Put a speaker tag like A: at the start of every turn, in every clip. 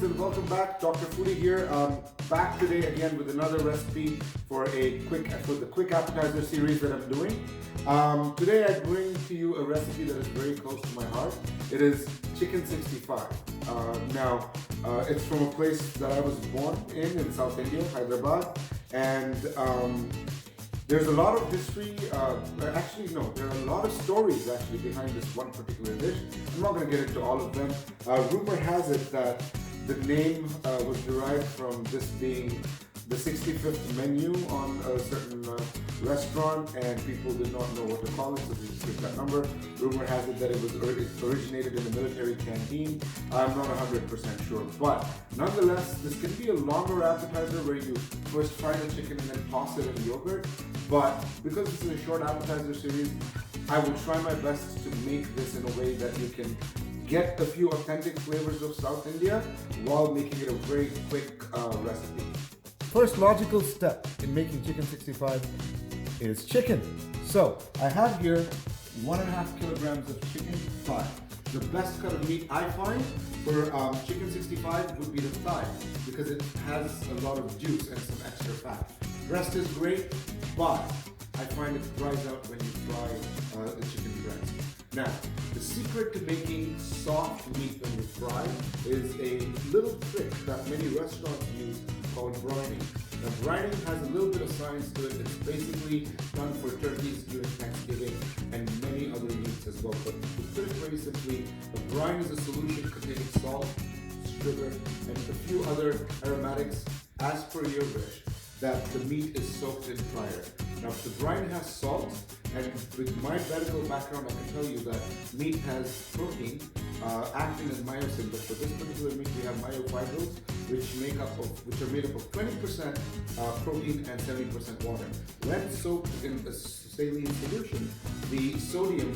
A: friends, and welcome back. Dr. Foodie here. Back today again with another recipe for the quick appetizer series that I'm doing. Today I bring to you a recipe that is very close to my heart. It is chicken 65. It's from a place that I was born in South India, Hyderabad, and there's a lot of history, there are a lot of stories actually behind this one particular dish. I'm not going to get into all of them. Rumor has it that the name was derived from this being the 65th menu on a certain restaurant, and people did not know what to call it, so they just picked that number. Rumor has it that it originated in the military canteen. I'm not 100% sure, but nonetheless, this can be a longer appetizer where you first fry the chicken and then toss it in yogurt. But because this is a short appetizer series, I will try my best to make this in a way that you can get a few authentic flavors of South India while making it a very quick recipe. First logical step in making chicken 65 is chicken. So I have here 1.5 kilograms of chicken thigh. The best cut of meat I find for chicken 65 would be the thigh because it has a lot of juice and some extra fat. Breast is great, but I find it dries out when you fry the chicken breast. Now, the secret to making soft meat when you fry is a little trick that many restaurants use called brining. Now, brining has a little bit of science to it. It's basically done for turkeys during Thanksgiving and many other meats as well. But to put it very simply, a brine is a solution containing salt, sugar, and a few other aromatics as per your wish that the meat is soaked in prior. Now, if the brine has salt, and with my medical background, I can tell you that meat has protein, actin and myosin, but for this particular meat, we have myofibrils, which are made up of 20% protein and 70% water. When soaked in a saline solution, the sodium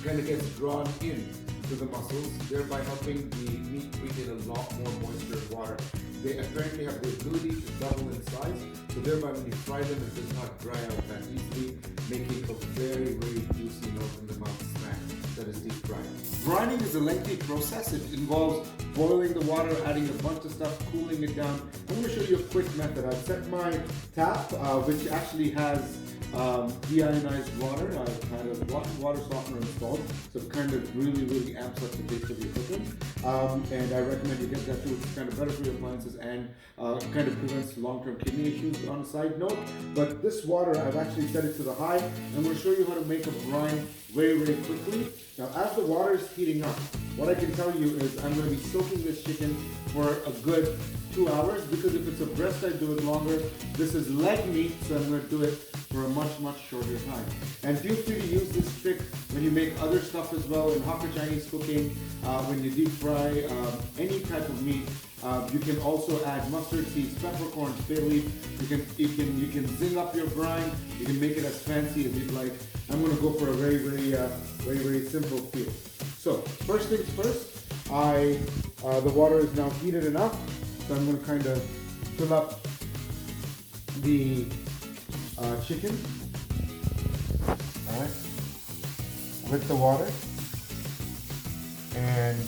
A: kind of gets drawn in to the muscles, thereby helping the meat retain a lot more moisture and water. They apparently have the ability to double in size, so thereby when you fry them, it does not dry out that easily, making a very, very juicy melt-in-the-mouth snack that is deep fried. Brining is a lengthy process. It involves boiling the water, adding a bunch of stuff, cooling it down. I'm going to show you a quick method. I've set my tap, which actually has deionized water. I've had a water softener installed, so it kind of really amps up the taste of your cooking. And I recommend you get that too. It's kind of better for your appliances and kind of prevents long-term kidney issues on a side note. But this water, I've actually set it to the high. I'm going to show you how to make a brine very quickly. Now, as the water is heating up, what I can tell you is I'm going to be soaking this chicken for a good 2 hours, because if it's a breast, I do it longer. This is leg meat, so I'm going to do it for a much shorter time. And feel free to use this trick when you make other stuff as well in Hakka Chinese cooking, when you deep fry any type of meat. You can also add mustard seeds, peppercorns, bay leaf. You can zing up your brine. You can make it as fancy as you'd like. I'm going to go for a very simple feel. So first things first, the water is now heated enough, so I'm going to kind of fill up the chicken, all right, with the water. And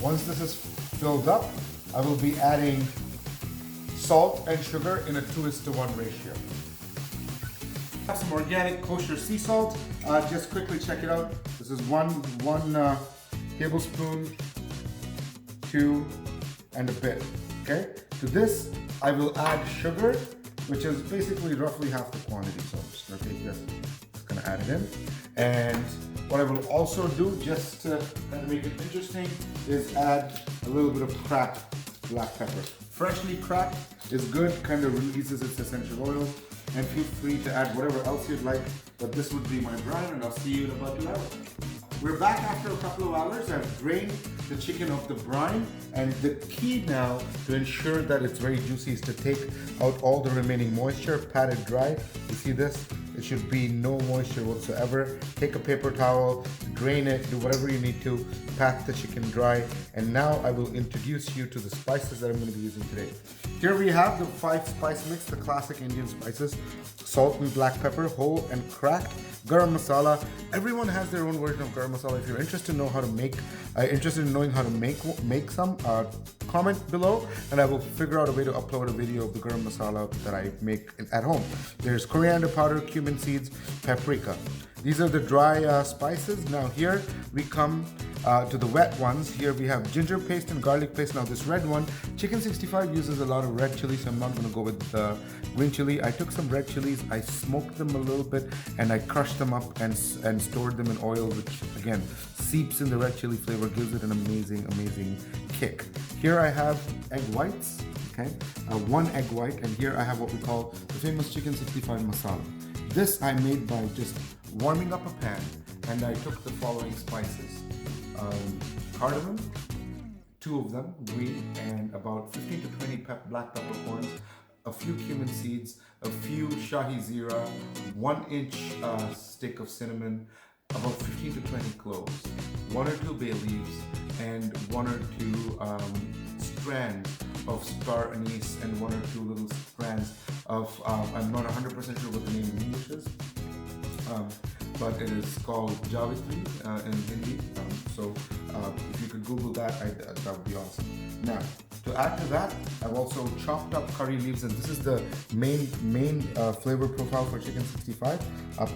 A: once this is filled up, I will be adding salt and sugar in a 2:1 ratio. I have some organic kosher sea salt. Just quickly check it out. This is one tablespoon, 2 and a bit. Okay. To this, I will add sugar, which is basically roughly half the quantity. So I'm just gonna take this, just gonna add it in. And what I will also do, just to kind of make it interesting, is add a little bit of cracked black pepper. Freshly cracked is good, kind of releases its essential oils. And feel free to add whatever else you'd like, but this would be my brine, and I'll see you in about 2 hours. We're back after a couple of hours. I've drained the chicken of the brine, and the key now to ensure that it's very juicy is to take out all the remaining moisture, pat it dry. You see this? It should be no moisture whatsoever. Take a paper towel, drain it, do whatever you need to, pat the chicken dry, and now I will introduce you to the spices that I'm going to be using today. Here we have the 5 spice mix, the classic Indian spices: salt and black pepper, whole and cracked, garam masala. Everyone has their own version of garam masala. If you're interested in knowing how to make some, comment below, and I will figure out a way to upload a video of the garam masala that I make at home. There's coriander powder, cumin seeds, paprika. These are the dry spices. Now here we come to the wet ones. Here we have ginger paste and garlic paste. Now this red one, Chicken 65 uses a lot of red chili, so I'm not going to go with the green chili. I took some red chilies, I smoked them a little bit, and I crushed them up and stored them in oil, which again seeps in the red chili flavor, gives it an amazing kick. Here I have egg whites, okay, 1 egg white, and here I have what we call the famous Chicken 65 masala. This I made by just warming up a pan, and I took the following spices: cardamom, 2 of them, green, and about 15 to 20 black peppercorns, a few cumin seeds, a few shahi zira, 1-inch stick of cinnamon, about 15 to 20 cloves, 1 or 2 bay leaves, and 1 or 2 strands of star anise, and 1 or 2 little strands of, I'm not 100% sure what the name in English is, but it is called Javitri in Hindi. So if you could Google that, that would be awesome. Now, to add to that, I've also chopped up curry leaves, and this is the main flavor profile for Chicken 65.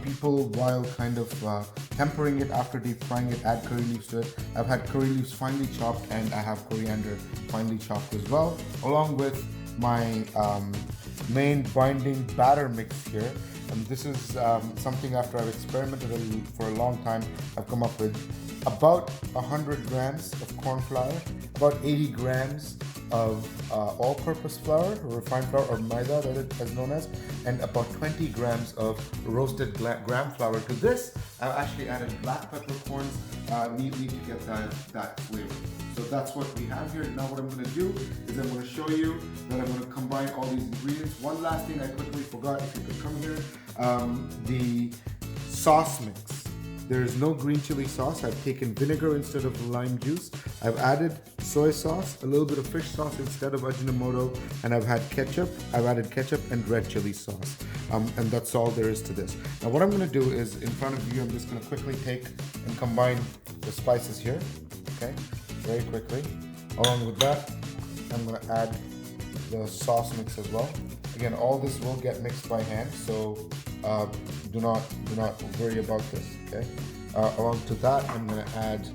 A: People, while kind of tempering it after deep frying it, add curry leaves to it. I've had curry leaves finely chopped, and I have coriander finely chopped as well, along with my main binding batter mix here. And this is something after I've experimented for a long time, I've come up with about 100 grams of corn flour, about 80 grams of all-purpose flour, or refined flour, or maida that it is known as, and about 20 grams of roasted gram flour. To this, I've actually added black peppercorns neatly to get that flavor. So that's what we have here. Now what I'm going to do is I'm going to show you that I'm going to combine all these ingredients. One last thing I quickly forgot, if you could come here, the sauce mix. There is no green chili sauce. I've taken vinegar instead of lime juice. I've added soy sauce, a little bit of fish sauce instead of Ajinomoto, and I've added ketchup and red chili sauce. And that's all there is to this. Now what I'm going to do is, in front of you, I'm just going to quickly take and combine the spices here, okay, very quickly. Along with that, I'm going to add the sauce mix as well. Again, all this will get mixed by hand, so do not worry about this, okay? Along to that, I'm going to add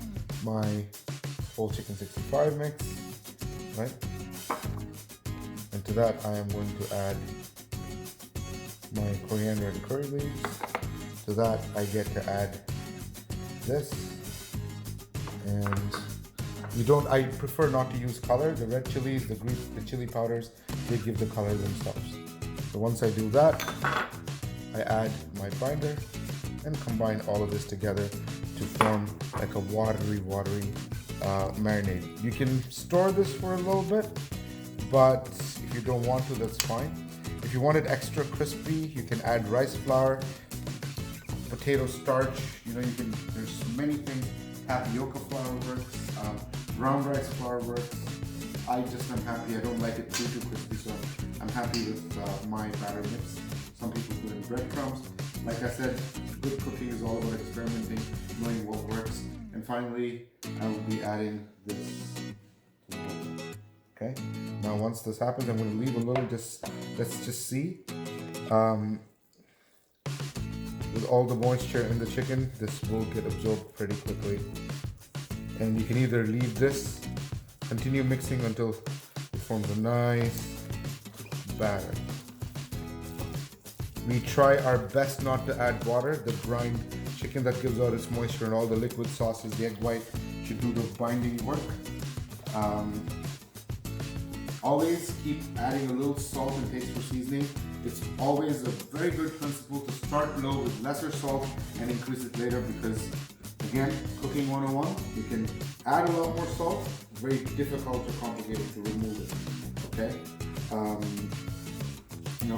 A: my whole Chicken 65 mix, right? And to that, I am going to add my coriander and curry leaves. To that, I get to add this, and I prefer not to use color. The red chilies, the chili powders, they give the color themselves. So once I do that, I add my binder and combine all of this together to form like a watery marinade. You can store this for a little bit, but if you don't want to, that's fine. If you want it extra crispy, you can add rice flour, potato starch, there's many things. Tapioca flour works, brown rice flour works. I just am happy. I don't like it too crispy, so I'm happy with my batter mix. Some people put in breadcrumbs. Like I said, good cooking is all about experimenting, knowing what works. And finally, I will be adding this. Okay. Now, once this happens, I'm going to leave a little. Let's just see. With all the moisture in the chicken, this will get absorbed pretty quickly. And you can either leave this, continue mixing until it forms a nice batter. We try our best not to add water. The brine chicken that gives out its moisture and all the liquid sauces, the egg white, should do the binding work. Always keep adding a little salt and taste for seasoning. It's always a very good principle to start low with lesser salt and increase it later, because again, cooking 101, you can add a lot more salt, very difficult or complicated to remove it, okay?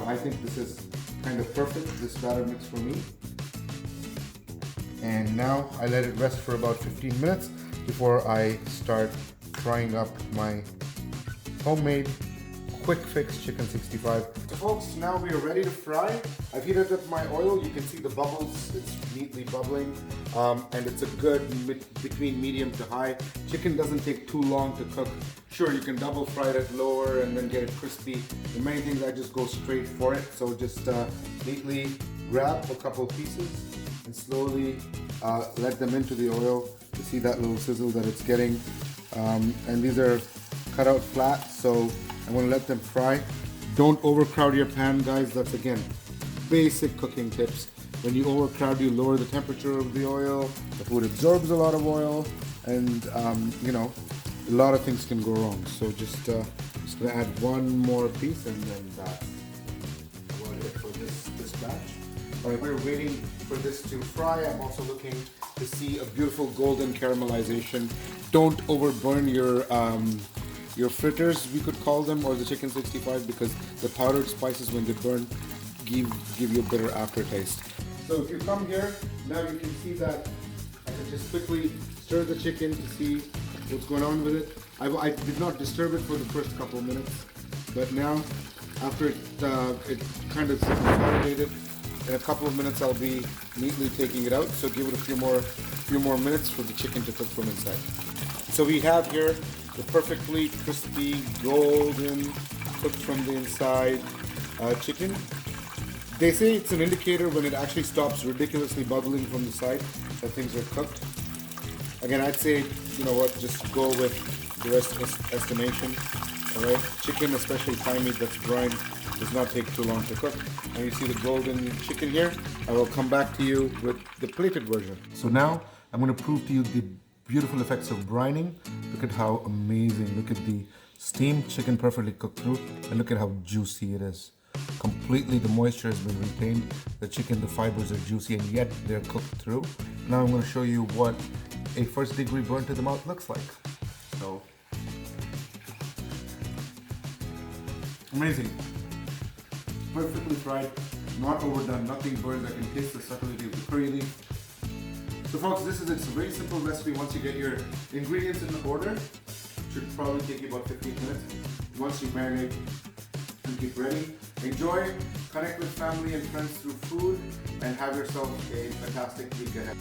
A: I think this is kind of perfect, this batter mix for me. And now I let it rest for about 15 minutes before I start frying up my homemade quick fix chicken 65. So folks, now we are ready to fry. I've heated up my oil. You can see the bubbles. It's neatly bubbling, and it's a good between medium to high. Chicken doesn't take too long to cook. Sure, you can double fry it at lower and then get it crispy. The main thing is I just go straight for it. So just neatly grab a couple pieces and slowly let them into the oil. You see that little sizzle that it's getting, and these are cut out flat, so I'm going to let them fry. Don't overcrowd your pan, guys. That's again basic cooking tips. When you overcrowd, you lower the temperature of the oil. The food absorbs a lot of oil, and you know, a lot of things can go wrong. So just going to add one more piece, and then that's about it for this batch. While we're waiting for this to fry, I'm also looking to see a beautiful golden caramelization. Don't overburn your fritters, we could call them, or the chicken 65, because the powdered spices, when they burn, give you a bitter aftertaste. So if you come here, now you can see that I can just quickly stir the chicken to see what's going on with it. I did not disturb it for the first couple of minutes, but now after it kind of consolidated, in a couple of minutes I'll be neatly taking it out. So give it a few more minutes for the chicken to cook from inside. So we have here the perfectly crispy, golden, cooked from the inside chicken. They say it's an indicator when it actually stops ridiculously bubbling from the side that things are cooked. Again, I'd say, you know what, just go with the rest estimation. Alright, chicken, especially thigh meat that's brine, does not take too long to cook. And you see the golden chicken here. I will come back to you with the plated version. So now I'm going to prove to you the beautiful effects of brining. Look at how amazing. Look at the steamed chicken perfectly cooked through, and look at how juicy it is. Completely the moisture has been retained. The chicken, the fibers are juicy, and yet they're cooked through. Now I'm going to show you what a first degree burn to the mouth looks like. So amazing. Perfectly fried, not overdone, nothing burned. I can taste the subtlety of the curry leaf. So folks, this is a very simple recipe. Once you get your ingredients in order, it should probably take you about 15 minutes. Once you marinate and keep ready, enjoy, connect with family and friends through food, and have yourself a fantastic week ahead.